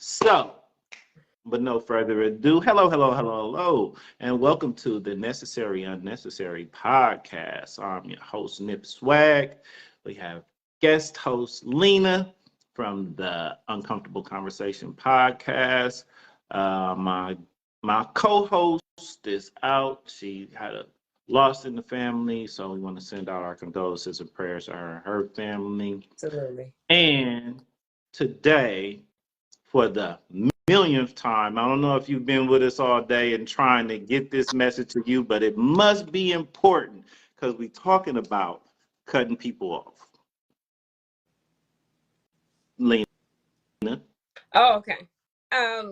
So, but no further ado, hello, and welcome to the Necessary Unnecessary podcast. I'm your host, Nip Swag. We have guest host Lena from the Uncomfortable Conversation podcast. My co-host is out. She had a loss in the family, so we want to send out our condolences and prayers to her and her family. Absolutely. And today, for the millionth time, I don't know if you've been with us all day and trying to get this message to you, but it must be important because we're talking about cutting people off. Lena. Oh, okay.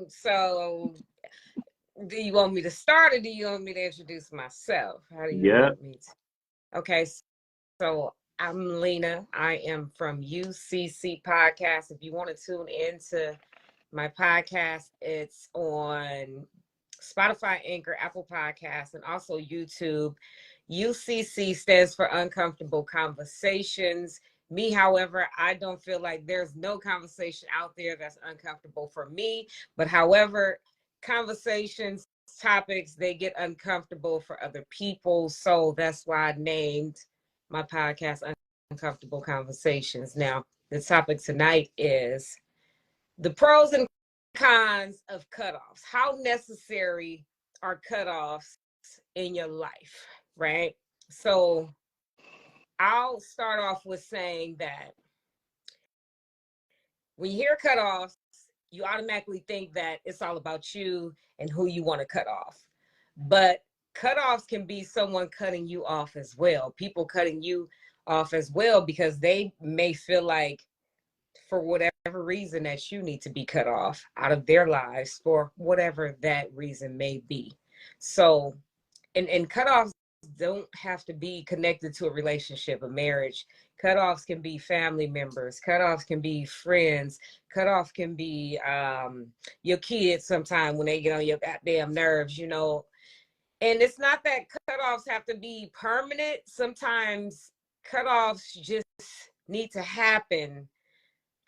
So do you want me to start or do you want me to introduce myself? How do you Yeah. want me to? Okay, so I'm Lena. I am from UCC Podcast. If you want to tune into my podcast, it's on Spotify, Anchor, Apple Podcasts, and also YouTube. UCC stands for Uncomfortable Conversations. Me, however, I don't feel like there's no conversation out there that's uncomfortable for me. But however, conversations, topics, they get uncomfortable for other people. So that's why I named my podcast Uncomfortable Conversations. Now, the topic tonight is the pros and cons of cutoffs. How necessary are cutoffs in your life, right? So I'll start off with saying that when you hear cutoffs, you automatically think that it's all about you and who you want to cut off. But cutoffs can be someone cutting you off as well. People cutting you off as well because they may feel like for whatever reason that you need to be cut off out of their lives for whatever that reason may be. So, and cutoffs don't have to be connected to a relationship, a marriage. Cutoffs can be family members. Cutoffs can be friends. Cutoff can be your kids sometime when they get on your goddamn nerves, you know. And it's not that cutoffs have to be permanent. Sometimes cutoffs just need to happen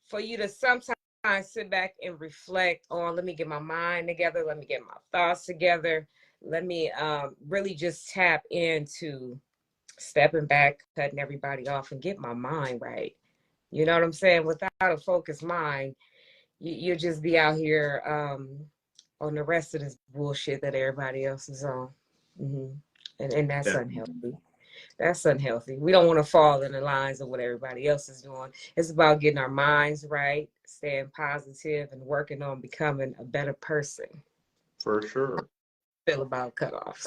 for you to sometimes sit back and reflect on, let me get my mind together, let me get my thoughts together, let me really just tap into stepping back, cutting everybody off and get my mind right. You know what I'm saying? Without a focused mind, you'll just be out here on the rest of this bullshit that everybody else is on. Mm-hmm. And that's unhealthy. That's unhealthy. We don't want to fall in the lines of what everybody else is doing. It's about getting our minds right, staying positive, and working on becoming a better person. For sure. Feel about cutoffs.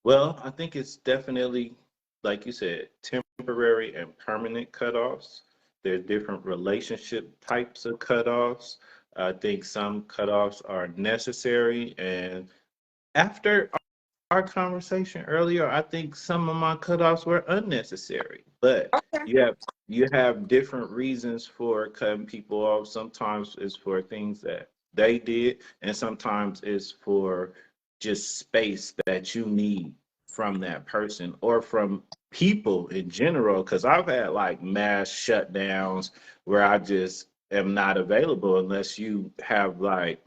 Well, I think it's definitely, like you said, temporary and permanent cutoffs. There's different relationship types of cutoffs. I think some cutoffs are necessary. And after our conversation earlier, I think some of my cutoffs were unnecessary. But Okay. you have different reasons for cutting people off. Sometimes it's for things that they did, and sometimes it's for just space that you need from that person or from people in general. Because I've had like mass shutdowns where I just am not available unless you have like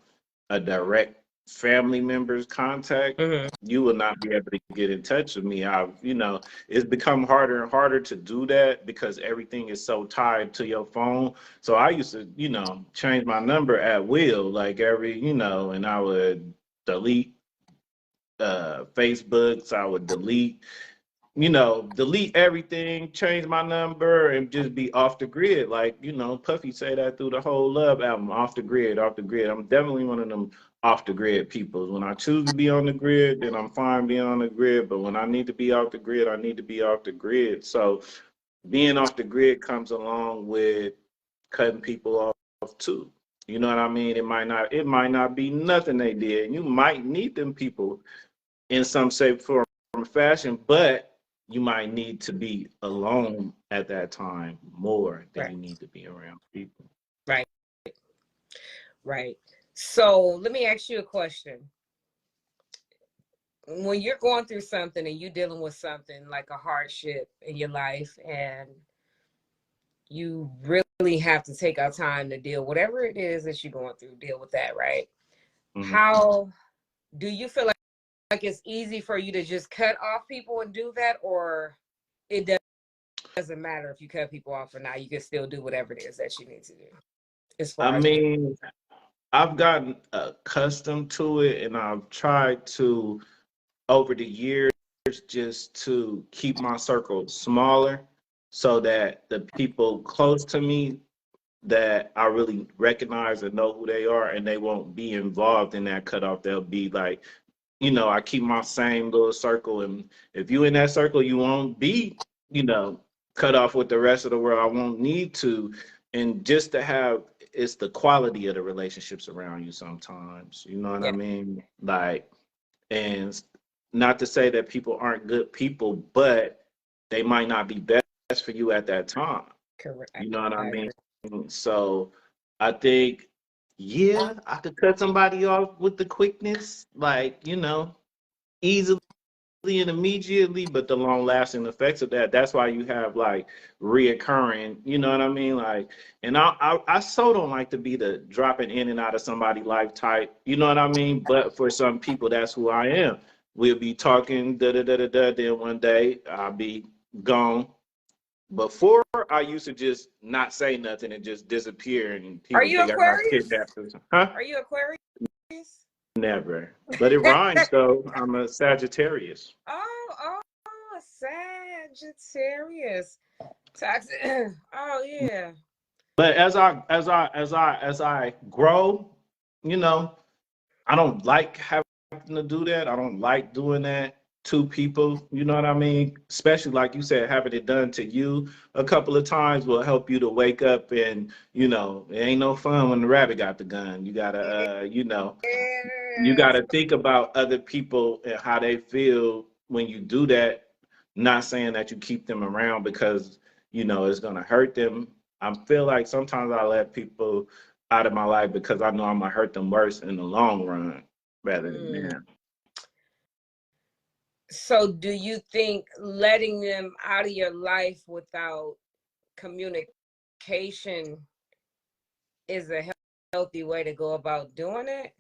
a direct family member's contact. Mm-hmm. You will not be able to get in touch with me. It's become harder and harder to do that because everything is so tied to your phone. So I used to, change my number at will, like and I would delete Facebook. So I would delete everything, change my number, and just be off the grid. Like, Puffy say that through the whole Love album, off the grid, off the grid. I'm definitely one of them off the grid people. When I choose to be on the grid, then I'm fine being on the grid. But when I need to be off the grid, I need to be off the grid. So being off the grid comes along with cutting people off too. You know what I mean? It might not be nothing they did. You might need them people in some shape, form, or fashion, but you might need to be alone at that time more than Right. you need to be around people. Right. Right. So let me ask you a question. When you're going through something and you're dealing with something like a hardship in your life and you really have to take our time to deal whatever it is that you're going through, deal with that, right? Mm-hmm. How do you feel like it's easy for you to just cut off people and do that, or it doesn't matter if you cut people off or not, you can still do whatever it is that you need to do as far I as mean, I've gotten accustomed to it, and I've tried to, over the years, just to keep my circle smaller so that the people close to me that I really recognize and know who they are, and they won't be involved in that cutoff. They'll be like, I keep my same little circle, and if you in that circle, you won't be, cut off with the rest of the world. I won't need to, and just to have, it's the quality of the relationships around you sometimes. You know what I yeah, mean? Like, and not to say that people aren't good people, but they might not be best for you at that time. correct. You know what I I mean? agree. So I think, yeah, I could cut somebody off with the quickness, like, easily and immediately, but the long lasting effects of that's why you have like reoccurring, you know what I mean? Like, and I so don't like to be the dropping in and out of somebody's life type, you know what I mean? But for some people, that's who I am. We'll be talking, da da da da da, then one day I'll be gone. Before, I used to just not say nothing and just disappear, and Are people you think I got Aquarius? kidnapped or something. Huh? Are you Aquarius? Never. But it rhymes though. I'm a Sagittarius. Oh, Sagittarius. Oh yeah. But as I grow, you know, I don't like having to do that. I don't like doing that to people. You know what I mean? Especially like you said, having it done to you a couple of times will help you to wake up, and it ain't no fun when the rabbit got the gun. You gotta you Yes. gotta think about other people and how they feel when you do that. Not saying that you keep them around because it's gonna hurt them. I feel like sometimes I let people out of my life because I know I'm gonna hurt them worse in the long run rather than Mm. now. So do you think letting them out of your life without communication is a healthy way to go about doing it?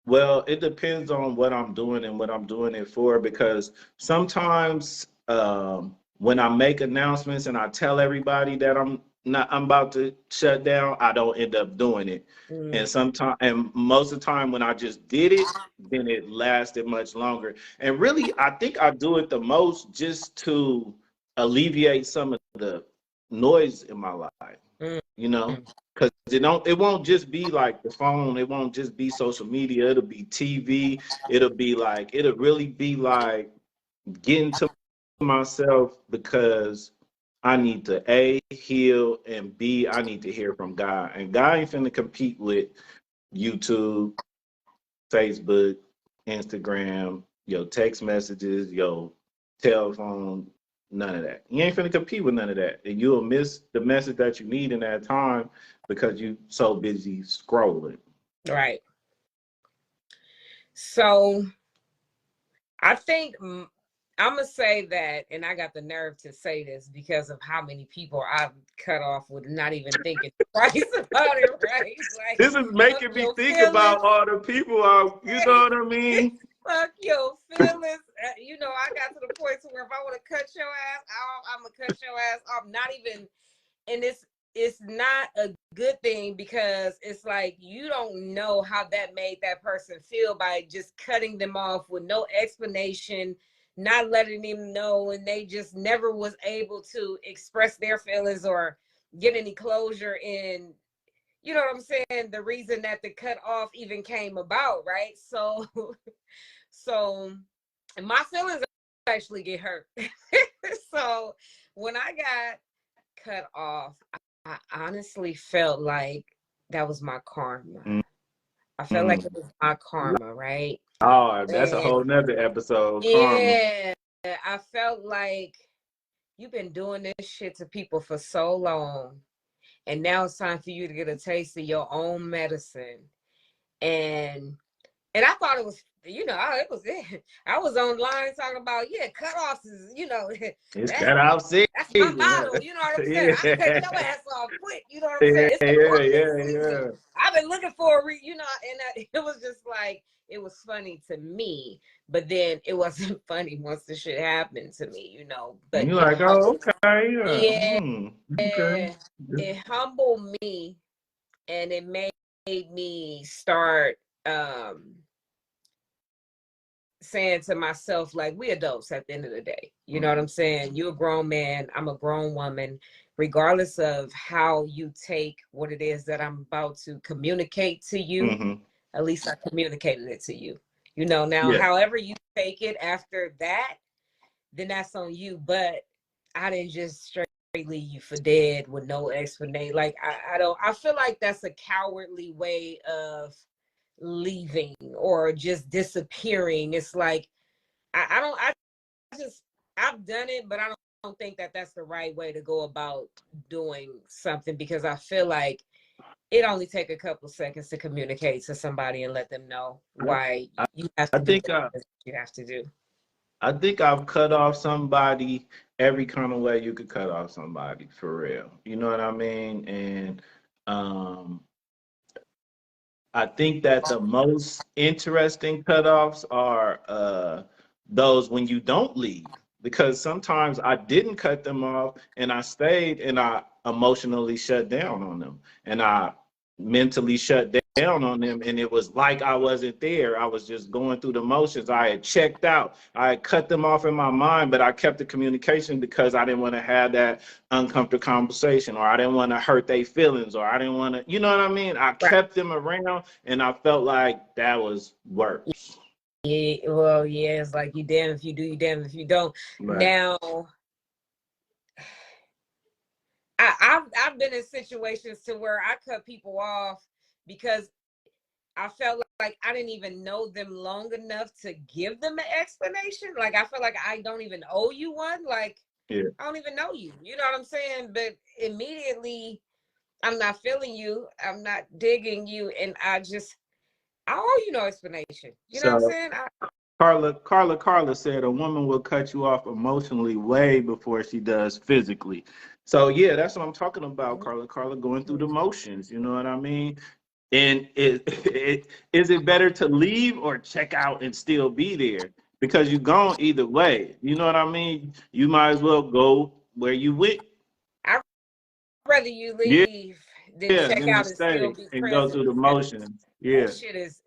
Well, it depends on what I'm doing and what I'm doing it for, because sometimes when I make announcements and I tell everybody that I'm about to shut down, I don't end up doing it. Mm. And most of the time when I just did it, then it lasted much longer. And really, I think I do it the most just to alleviate some of the noise in my life, Mm. you know? Because it won't just be like the phone, it won't just be social media, it'll be TV, it'll really be like getting to myself, because I need to A, heal, and B, I need to hear from God. And God ain't finna compete with YouTube, Facebook, Instagram, your text messages, your telephone, none of that. You ain't finna compete with none of that. And you'll miss the message that you need in that time because you so busy scrolling. Right. So I think I'm gonna say that, and I got the nerve to say this because of how many people I've cut off with not even thinking twice about it. Right? Like, This is fuck making me your think feelings. about all the people you know what I mean? Fuck your feelings. I got to the point to where if I want to cut your ass, I'm gonna cut your ass off. Not even, and it's not a good thing because it's like you don't know how that made that person feel by just cutting them off with no explanation, not letting them know, and they just never was able to express their feelings or get any closure in, you know what I'm saying, the reason that the cut off even came about, right? So my feelings actually get hurt. So when I got cut off, I honestly felt like that was my karma. I felt like it Mm. was my karma, right? Oh, that's a And whole nother episode, karma. yeah, I felt like you've been doing this shit to people for so long, and now it's time for you to get a taste of your own medicine. And And I thought it was, it was it. I was online talking about, cutoffs is, It's that's cut off season. that's my motto. You know what I'm saying? I cut Yeah. your ass off quick. You know what I'm Yeah, saying? It's the yeah, cuffing yeah, season. yeah. I've been looking for and it was just like, it was funny to me, but then it wasn't funny once the shit happened to me, And but you're like, oh, okay, yeah. yeah, Okay. it humbled me, and it made me start saying to myself, like, we adults at the end of the day. You know what I'm saying? You're a grown man, I'm a grown woman. Regardless of how you take what it is that I'm about to communicate to you, at least I communicated it to you. Now, Yeah. however you take it after that, then that's on you. But I didn't just straight leave you for dead with no explanation. Like, I feel like that's a cowardly way of leaving or just disappearing. It's like, I've done it, but I don't think that that's the right way to go about doing something, because I feel like it only take a couple seconds to communicate to somebody and let them know why you have I to do think what you have to do. I think I've cut off somebody every kind of way you could cut off somebody, for real. You know what I mean? And um I think that the most interesting cutoffs are those when you don't leave, because sometimes I didn't cut them off and I stayed and I emotionally shut down on them and I mentally shut down on them, and it was like I wasn't there. I was just going through the motions. I had checked out. I had cut them off in my mind, but I kept the communication because I didn't want to have that uncomfortable conversation, or I didn't want to hurt their feelings, or I didn't want to, you know what I mean? I kept them around and I felt like that was worse. Yeah, well, yeah, it's like, you damn if you do, you damn if you don't. Right. Now, I've been in situations to where I cut people off because I felt like I didn't even know them long enough to give them an explanation. Like, I feel like I don't even owe you one. Like, Yeah. I don't even know you. You know what I'm saying? But immediately, I'm not feeling you. I'm not digging you. And I owe you no explanation. You know what I'm So saying? Carla said a woman will cut you off emotionally way before she does physically. So yeah, that's what I'm talking about, Carla going through the motions. You know what I mean? And is it better to leave or check out and still be there? Because you're gone either way. You know what I mean? You might as well go where you went. I'd rather you Yeah, leave than yeah, check then to out and still stay be and go present, through the because motions. that Yeah. shit is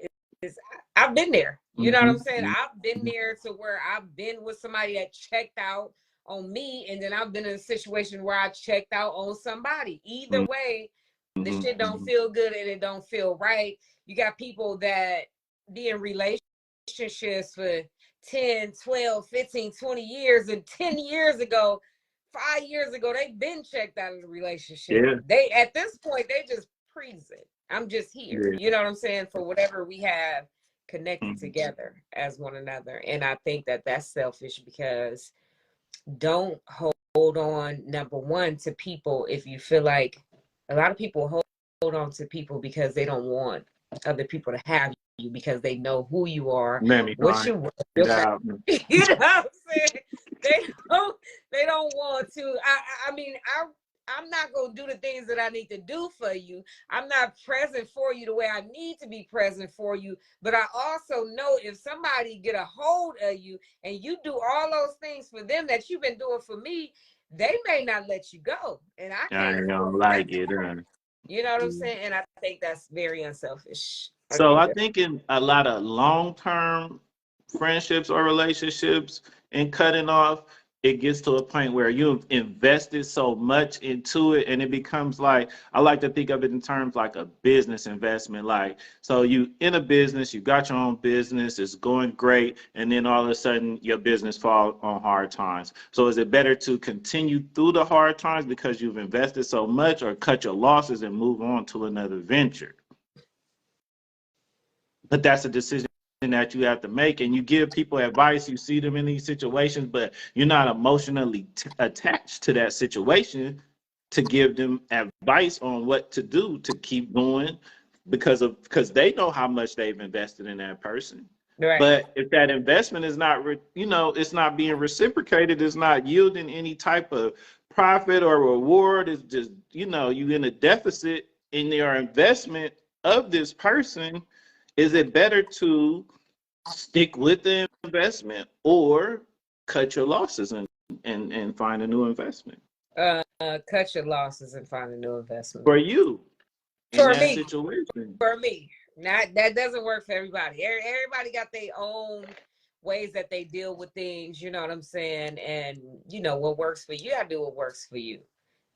I've been there. You know what I'm saying? Mm-hmm. I've been there to where I've been with somebody that checked out on me, and then I've been in a situation where I checked out on somebody. Either way, the shit don't feel good and it don't feel right. You got people that be in relationships for 10, 12, 15, 20 years, and 10 years ago, 5 years ago, they've been checked out of the relationship. Yeah. They, at this point, they just present. I'm just here. Yeah. You know what I'm saying? For whatever we have connected Mm-hmm. together as one another. And I think that that's selfish, because don't hold on, number one, to people if you feel like a lot of people hold on to people because they don't want other people to have you, because they know who you are, Mammy what find you it out. you know what I'm saying? They don't want to. I mean, I'm not gonna do the things that I need to do for you. I'm not present for you the way I need to be present for you. But I also know if somebody get a hold of you and you do all those things for them that you've been doing for me, they may not let you go. And I I can't don't afford like that. it. You know what I'm saying? And I think that's very unselfish of So you. I think in a lot of long-term friendships or relationships and cutting off, it gets to a point where you've invested so much into it and it becomes like, I like to think of it in terms like a business investment. Like, so you in a business, you got your own business, it's going great, and then all of a sudden your business falls on hard times. So is it better to continue through the hard times because you've invested so much, or cut your losses and move on to another venture? But that's a decision that you have to make, and you give people advice. You see them in these situations, but you're not emotionally attached to that situation to give them advice on what to do to keep going because they know how much they've invested in that person. Right. But if that investment is not, it's not being reciprocated, it's not yielding any type of profit or reward, it's just, you're in a deficit in your investment of this person, is it better to stick with the investment or cut your losses and find a new investment? Cut your losses and find a new investment. For you, for in that me, situation. For me. Not that doesn't work for everybody. Everybody got their own ways that they deal with things, you know what I'm saying? And what works for you, I do what works for you.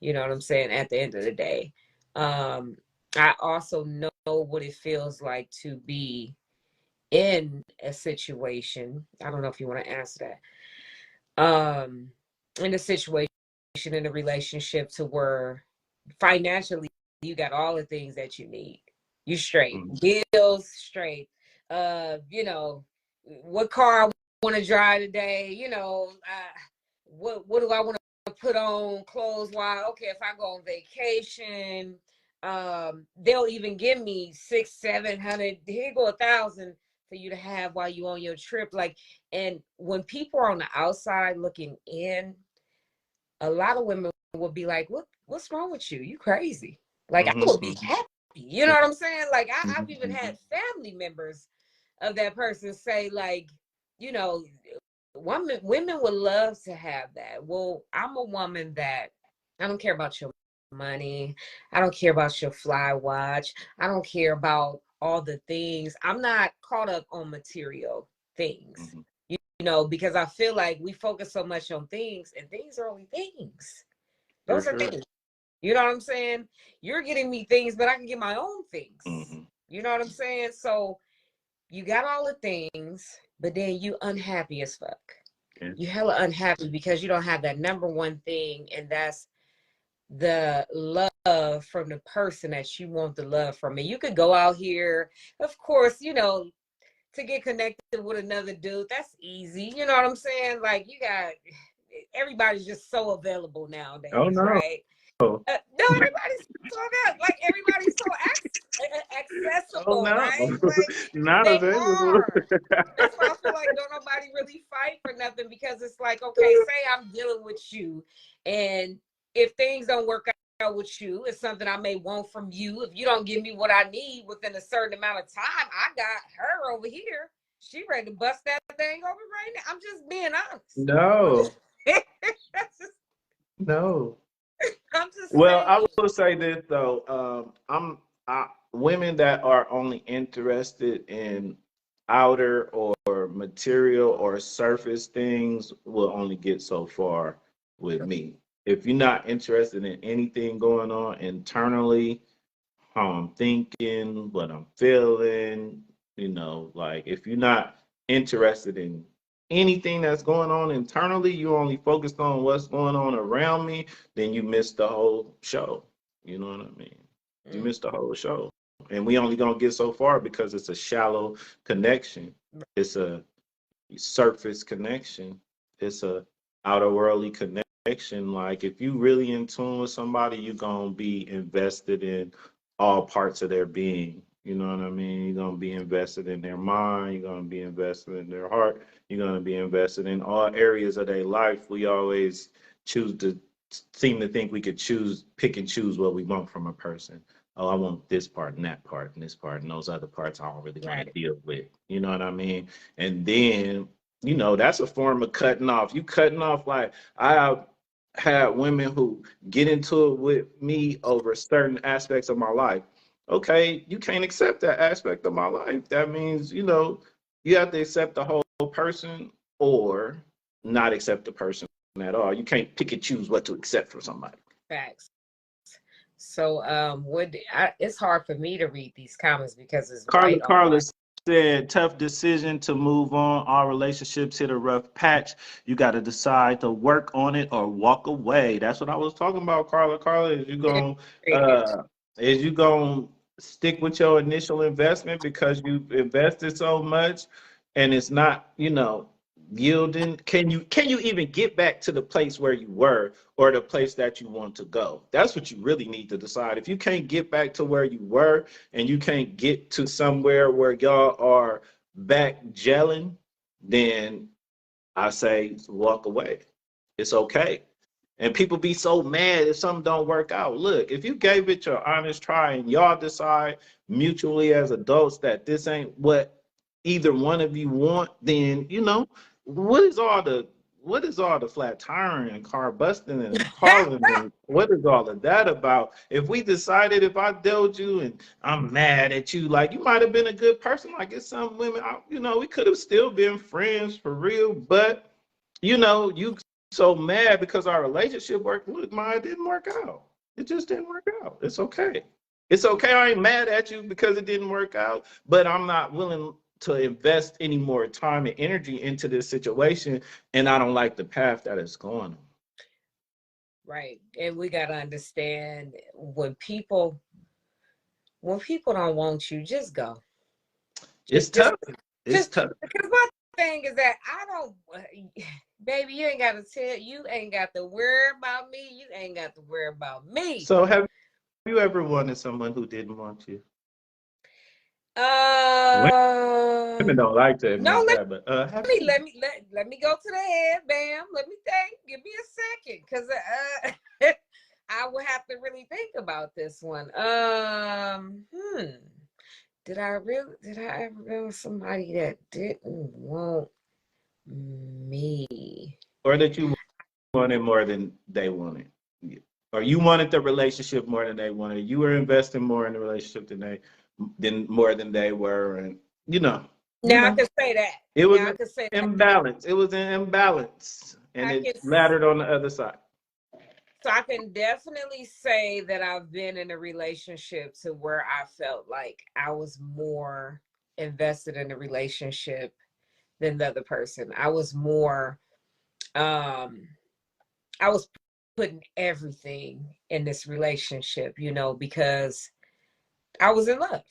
You know what I'm saying? At the end of the day. I also know what it feels like to be in a situation. I don't know if you want to answer that. In a situation, in a relationship to where financially you got all the things that you need. You straight. Bills straight. What car I want to drive today, what do I want to put on clothes wise? Okay, if I go on vacation, they'll even give me 600-700, here go 1,000 for you to have while you on your trip. Like, and when people are on the outside looking in, a lot of women will be like, what's wrong with you? You crazy. Like, I would be happy. You know what I'm saying? Like, I've even had family members of that person say, like, women would love to have that. Well, I'm a woman that I don't care about your money. I don't care about your fly watch. I don't care about all the things. I'm not caught up on material things, because I feel like we focus so much on things, and things are only things. Those are things. You know what I'm saying? You're getting me things, but I can get my own things. You know what I'm saying? So you got all the things, but then you unhappy as fuck. You hella unhappy because you don't have that number one thing, and that's the love from the person that you want the love from. And you could go out here, of course, to get connected with another dude. That's easy. You know what I'm saying? Like, everybody's just so available nowadays, right? No, everybody's so available. Like, everybody's so accessible, right? Like, not they available. are. That's why I feel like don't nobody really fight for nothing, because it's like, okay, say I'm dealing with you, and if things don't work out with you, it's something I may want from you. If you don't give me what I need within a certain amount of time, I got her over here. She ready to bust that thing open right now. I'm just being honest. No. No. I'm just well, saying. I will say this though. Women that are only interested in outer or material or surface things will only get so far with me. If you're not interested in anything going on internally, how I'm thinking, what I'm feeling, like if you're not interested in anything that's going on internally, you're only focused on what's going on around me, then you miss the whole show. You know what I mean? You miss the whole show. And we only gonna get so far because it's a shallow connection. It's a surface connection. It's a outer worldly connection. Like, if you really in tune with somebody, you're gonna be invested in all parts of their being. You know what I mean? You're gonna be invested in their mind, you're gonna be invested in their heart, you're gonna be invested in all areas of their life. We always seem to think we could pick and choose what we want from a person. Oh, I want this part and that part and this part, and those other parts I don't really want to deal with. You know what I mean? And then, that's a form of cutting off. You cutting off, like, I have had women who get into it with me over certain aspects of my life. Okay, you can't accept that aspect of my life. That means, you have to accept the whole person or not accept the person at all. You can't pick and choose what to accept from somebody. Facts. So it's hard for me to read these comments because it's Carla said, tough decision to move on. All relationships hit a rough patch. You got to decide to work on it or walk away. That's what I was talking about, Carla. Carla, is you gonna stick with your initial investment because you invested so much, and it's not, yielding? Can you even get back to the place where you were or the place that you want to go? That's what you really need to decide. If you can't get back to where you were and you can't get to somewhere where y'all are back gelling, then I say walk away. It's okay. And people be so mad if something don't work out. Look, if you gave it your honest try and y'all decide mutually as adults that this ain't what either one of you want, then what is all the flat tiring and car busting and calling and what is all of that about? If we decided, if I dealt you and I'm mad at you, like you might have been a good person, like it's some women, we could have still been friends for real, but you so mad because our relationship worked. Look, mine didn't work out. It just didn't work out. It's okay. It's okay. I ain't mad at you because it didn't work out, but I'm not willing to invest any more time and energy into this situation, and I don't like the path that it's going on. Right. And we got to understand when people don't want you, just go. It's tough. It's tough. Because my thing is that I don't, baby, you ain't got to worry about me. You ain't got to worry about me. So have you ever wanted someone who didn't want you? Women don't like to admit that, but let me go to the head, bam. Let me think. Give me a second, because I will have to really think about this one. Did I ever know somebody that didn't want me? Or that you wanted more than they wanted? Or you wanted the relationship more than they wanted? You were investing more in the relationship more than they were, and I can say that. It was imbalance. It was an imbalance, and it laddered on the other side. So I can definitely say that I've been in a relationship to where I felt like I was more invested in the relationship than the other person. I was more, I was putting everything in this relationship, because I was in love.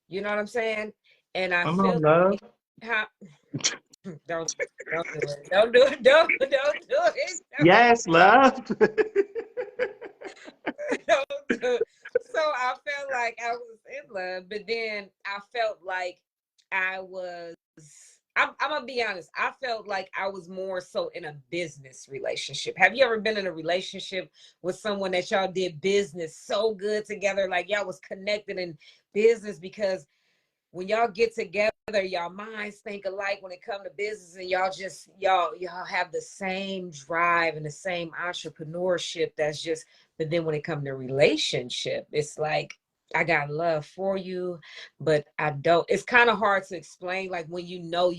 You know what I'm saying? And I feel love. Don't do it. Don't do it. Don't do it. Yes, love. Don't do it. So I felt like I was in love, but then I felt like I'm gonna be honest. I felt like I was more so in a business relationship. Have you ever been in a relationship with someone that y'all did business so good together? Like y'all was connected in business, because when y'all get together, y'all minds think alike when it comes to business, and y'all have the same drive and the same entrepreneurship. But then when it comes to relationship, it's like, I got love for you, but I don't. It's kind of hard to explain. Like when you know.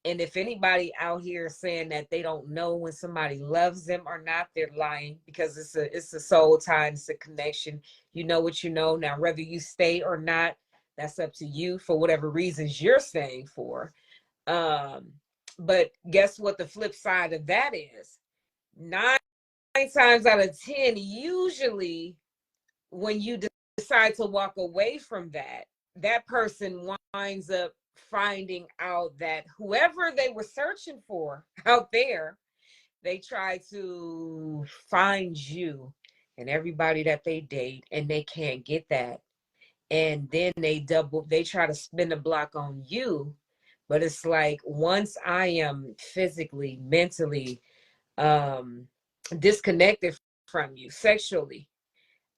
And if anybody out here is saying that they don't know when somebody loves them or not, they're lying, because it's a soul tie, it's a connection. You know what you know. Now, whether you stay or not, that's up to you for whatever reasons you're staying for. But guess what the flip side of that is? 9 times out of 10, usually when you decide to walk away from that person winds up finding out that whoever they were searching for out there, they try to find you and everybody that they date, and they can't get that. And then they try to spin the block on you. But it's like, once I am physically, mentally disconnected from you sexually,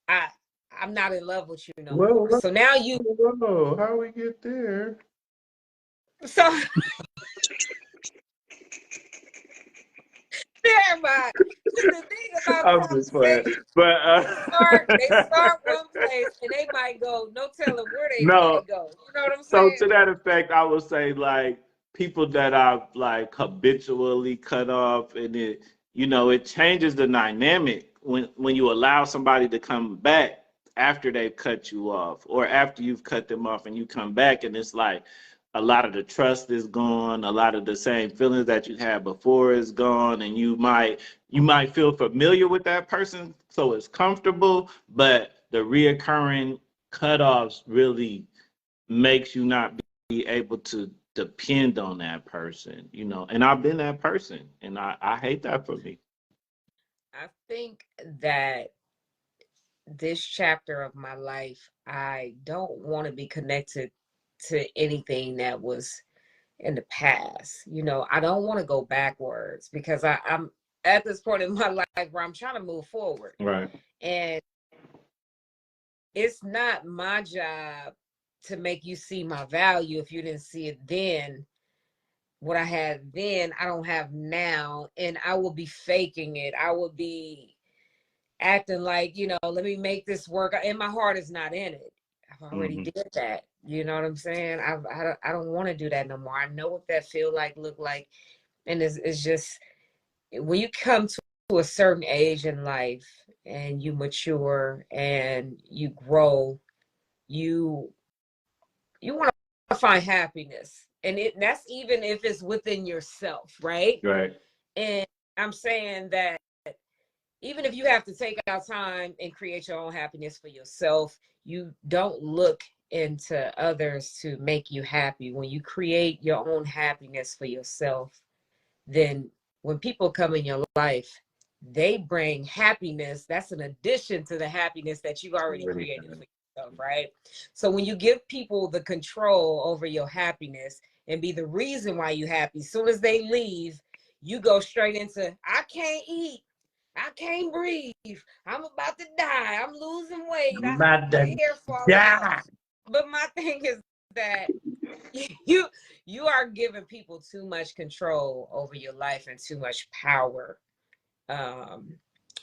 I'm not in love with you no more. So now how we get there? So never mind. The thing about I'm just playing, but they start one place and they might go, no telling where they might go. You know what I'm saying? So to that effect, I would say, like, people that I've like habitually cut off, and it changes the dynamic when you allow somebody to come back after they've cut you off, or after you've cut them off and you come back, and it's like a lot of the trust is gone, a lot of the same feelings that you had before is gone, and you might feel familiar with that person, so it's comfortable, but the reoccurring cutoffs really makes you not be able to depend on that person, and I've been that person, and I hate that for me. I think that this chapter of my life, I don't want to be connected to anything that was in the past. I don't want to go backwards because I'm at this point in my life where I'm trying to move forward. Right. And it's not my job to make you see my value if you didn't see it then. What I had then, I don't have now. And I will be faking it. I will be acting like, let me make this work. And my heart is not in it. I've already did that. You know what I'm saying? I don't want to do that no more. I know what that feel like, look like. And it's just, when you come to a certain age in life and you mature and you grow, you want to find happiness. And that's even if it's within yourself, right? Right. And I'm saying that even if you have to take out time and create your own happiness for yourself, you don't look into others to make you happy. When you create your own happiness for yourself, then when people come in your life, they bring happiness. That's an addition to the happiness that you've already created for yourself, right? So when you give people the control over your happiness and be the reason why you're happy, as soon as they leave, you go straight into, I can't eat. I can't breathe. I'm about to die. I'm losing weight. I'm about to hair falling out. But my thing is that you are giving people too much control over your life and too much power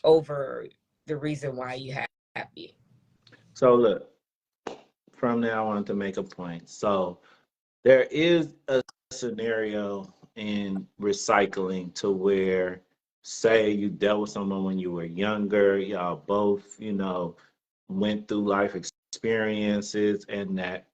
over the reason why you happy. So look, from there, I wanted to make a point. So there is a scenario in recycling to where, say you dealt with someone when you were younger, y'all both, went through life experiences, and that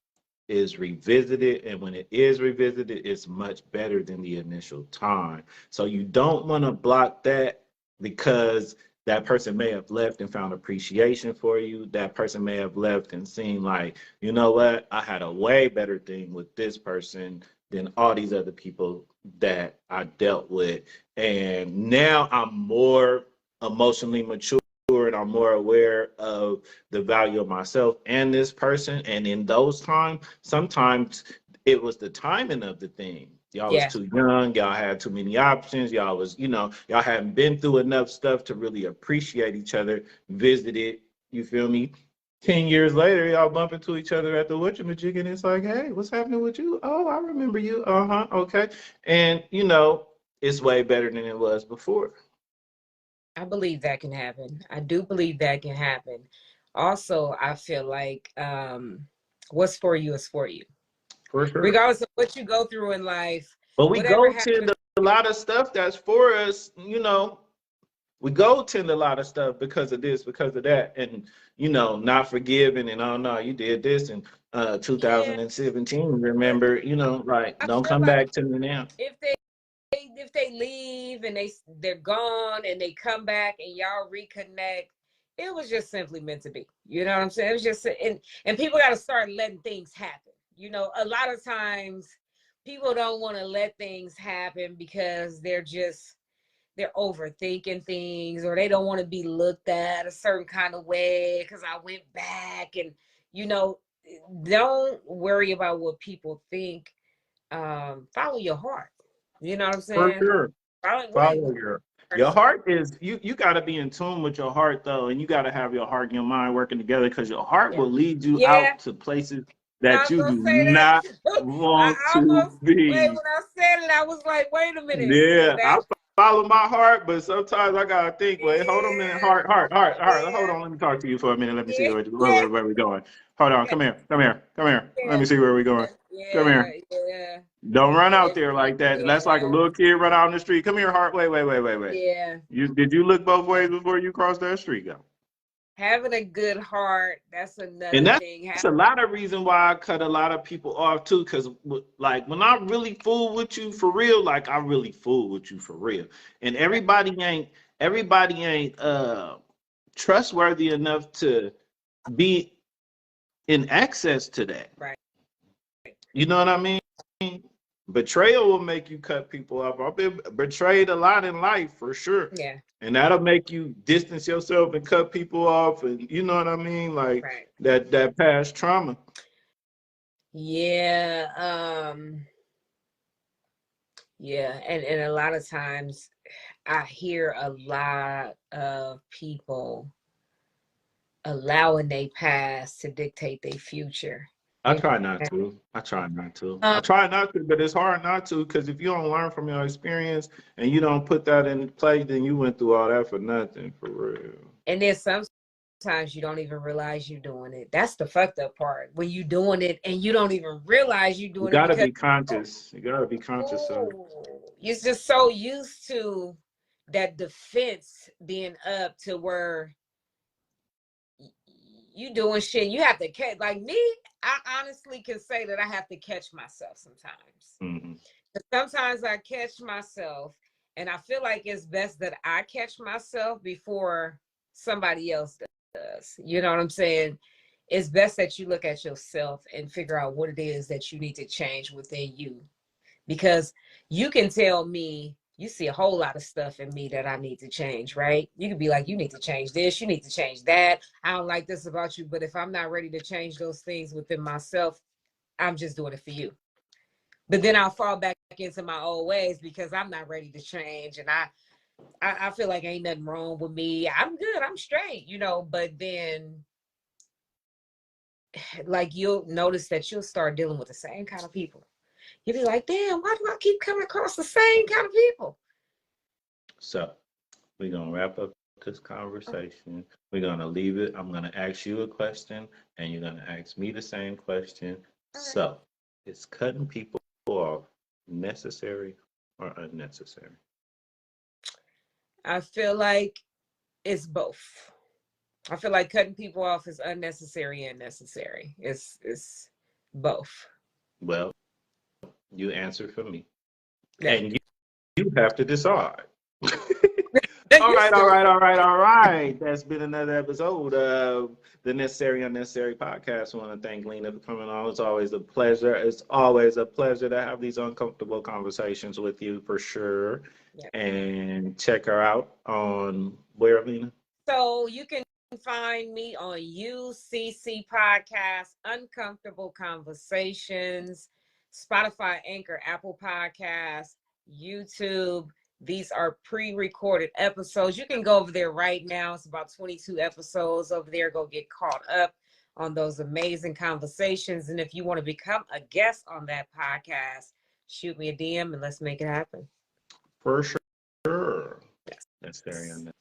is revisited. And when it is revisited, it's much better than the initial time. So you don't want to block that, because that person may have left and found appreciation for you. That person may have left and seen like, you know what, I had a way better thing with this person than all these other people that I dealt with. And now I'm more emotionally mature, and I'm more aware of the value of myself and this person. And in those times, sometimes it was the timing of the thing. Y'all was too young. Y'all had too many options. Y'all was, y'all hadn't been through enough stuff to really appreciate each other, visit it. You feel me? 10 years later, y'all bump into each other at the whatchamajig, and it's like, hey, what's happening with you? Oh, I remember you. Okay. And, it's way better than it was before. I believe that can happen. I do believe that can happen. Also, I feel like what's for you is for you. For sure. Regardless of what you go through in life. But we go tend to a lot of stuff that's for us, we go tend a lot of stuff because of this, because of that, and not forgiving, and oh no, you did this in 2017. Remember, like, don't come back to me now. If they leave and they're gone and they come back and y'all reconnect, it was just simply meant to be. You know what I'm saying? It was just, and people got to start letting things happen. A lot of times people don't want to let things happen because they're overthinking things, or they don't want to be looked at a certain kind of way because I went back. And don't worry about what people think. Follow your heart. You know what I'm saying? For sure. Follow your heart is, you got to be in tune with your heart, though, and you got to have your heart and your mind working together, because your heart will lead you out to places that you do not want to be. When I said it, I was like, wait a minute. Yeah, I follow my heart, but sometimes I gotta think, wait, hold on a minute, heart. Hold on, let me talk to you for a minute. Let me see where we're going. Hold on, come here. Let me see where we're going. Come here. Don't run out there like that. That's like a little kid run out on the street. Come here, heart. Wait. Yeah. Did you look both ways before you crossed that street? Go. Having a good heart, that's another thing. That's a lot of reason why I cut a lot of people off too, because like when I really fool with you for real, like I really fool with you for real, and everybody ain't trustworthy enough to be in access to that. Right. You know what I mean? betrayal will make you cut people off. I've been betrayed a lot in life for sure. Yeah. And that'll make you distance yourself and cut people off, and you know what I mean? Like Right. that past trauma. Yeah. Yeah. And a lot of times I hear a lot of people allowing their past to dictate their future. I try not to. I try not to, but it's hard not to, because if you don't learn from your experience and you don't put that in play, then you went through all that for nothing, for real. And then sometimes you don't even realize you're doing it. That's the fucked up part. When you're doing it and you don't even realize you're You doing it gotta because be conscious. You gotta be conscious of it. you're just so used to that defense being up to where you doing shit. You have to catch, like me, I honestly can say that I have to catch myself sometimes. Mm-hmm. Sometimes I catch myself and I feel like it's best that I catch myself before somebody else does. You know what I'm saying? It's best that you look at yourself and figure out what it is that you need to change within you. Because you can tell me you see a whole lot of stuff in me that I need to change, right? You could be like, you need to change this, you need to change that. I don't like this about you. But if I'm not ready to change those things within myself, I'm just doing it for you. But then I'll fall back into my old ways because I'm not ready to change. And I feel like ain't nothing wrong with me. I'm good. I'm straight, you know, but then like you'll notice that you'll start dealing with the same kind of people. You'll be like, damn, why do I keep coming across the same kind of people? So we're gonna wrap up this conversation. We're gonna leave it. I'm gonna ask you a question and you're gonna ask me the same question. So is cutting people off necessary or unnecessary? I feel like it's both. I feel like cutting people off is unnecessary and necessary. It's both. Well, you answer for me. Yeah. And you have to decide. All right. That's been another episode of the Necessary Unnecessary podcast. I want to thank Lena for coming on. It's always a pleasure. It's always a pleasure to have these uncomfortable conversations with you for sure. Yep. And check her out on where, Lena? So you can find me on UCC Podcast, Uncomfortable Conversations, Spotify, Anchor, Apple Podcasts, YouTube. These are pre-recorded episodes. You can go over there right now. It's about 22 episodes over there. Go get caught up on those amazing conversations. And if you want to become a guest on that podcast, shoot me a DM and let's make it happen. For sure. Yes. That's very unnecessary.